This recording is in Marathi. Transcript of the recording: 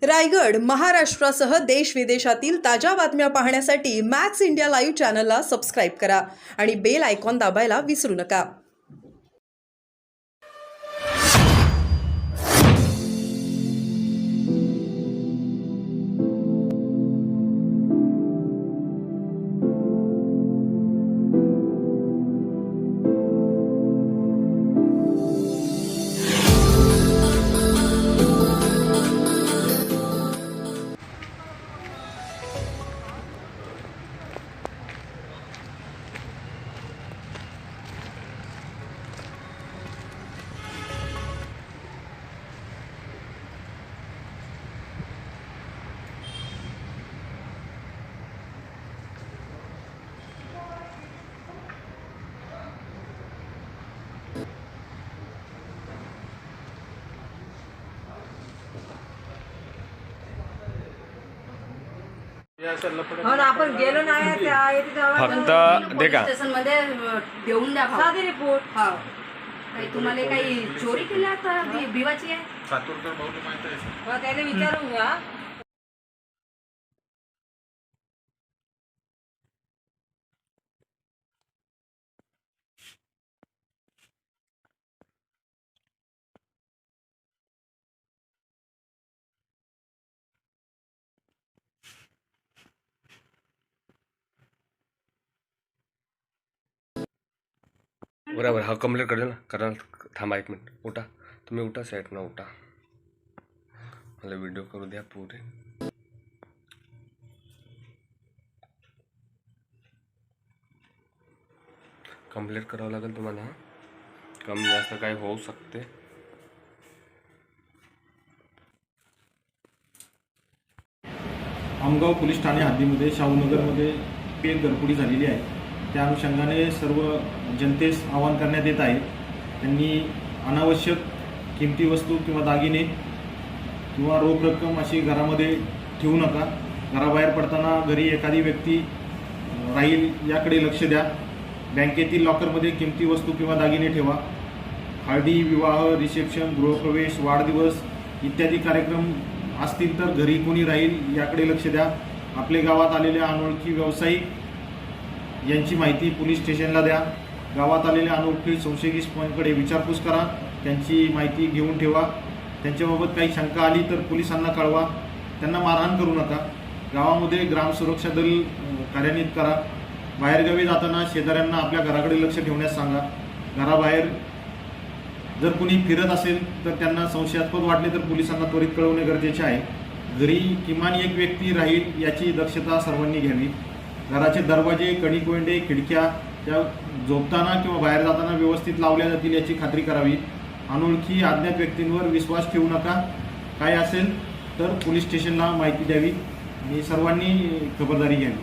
रायगड, महाराष्ट्रासह देश विदेशातील ताज्या बातम्या पाहण्यासाठी मॅक्स इंडिया लाईव्ह चॅनलला सबस्क्राईब करा आणि बेल आयकॉन दाबायला विसरू नका. हो ना, आपण गेलो नाही त्या फक्त दे का? स्टेशन मध्ये देऊन द्या साधे रिपोर्ट. हा, काही तुम्हाला काही चोरी केली आता भिवाची आहे त्याला विचारून घ्या. बरोबर. हा कंप्लेंट करेल ना, कराल. थांबा एक मिनिट. उठा, तुम्ही उठा, साईड ना उठा. मला व्हिडिओ करू द्या पुरे. कंप्लेंट करावं लागेल तुम्हाला. कमी जास्त काय होऊ शकते. आमगाव पोलीस ठाणे हद्दीमध्ये शाहूनगरमध्ये पेन घरफोडी झालेली आहे. त्या अनुषंगाने सर्व जनतेस आवाहन करण्यात येत आहे. त्यांनी अनावश्यक किमती वस्तू किंवा दागिने किंवा रोख रक्कम अशी घरामध्ये ठेवू नका. घराबाहेर पडताना घरी एखादी व्यक्ती राहील याकडे लक्ष द्या. बँकेतील लॉकरमध्ये किमती वस्तू किंवा दागिने ठेवा. हळदी, विवाह, रिसेप्शन, गृहप्रवेश, वाढदिवस इत्यादी कार्यक्रम असतील तर घरी कोणी राहील याकडे लक्ष द्या. आपले गावात आलेल्या अनोळखी व्यावसायिक यांची माहिती पोलीस स्टेशनला द्या. गावात आलेल्या अनोळखी संशयितांकडे विचारपूस करा. त्यांची माहिती घेऊन ठेवा. त्यांच्याबाबत काही शंका आली तर पोलिसांना कळवा. त्यांना मारहाण करू नका. गावामध्ये ग्राम सुरक्षा दल कार्यान्वित करा. बाहेरगावी जाताना शेजाऱ्यांना आपल्या घराकडे लक्ष ठेवण्यास सांगा. घराबाहेर जर कुणी फिरत असेल तर त्यांना संशयास्पद वाटले तर पोलिसांना त्वरित कळवणे गरजेचे आहे. घरी किमान एक व्यक्ती राहील याची दक्षता सर्वांनी घ्यावी. घराचे दरवाजे, कणिकोंडे, खिडक्या त्या झोपताना किंवा बाहेर जाताना व्यवस्थित लावल्या जातील याची खात्री करावी. अनोळखी अज्ञात व्यक्तींवर विश्वास ठेवू नका. काय असेल तर पोलीस स्टेशनला माहिती द्यावी आणि सर्वांनी खबरदारी घ्यावी.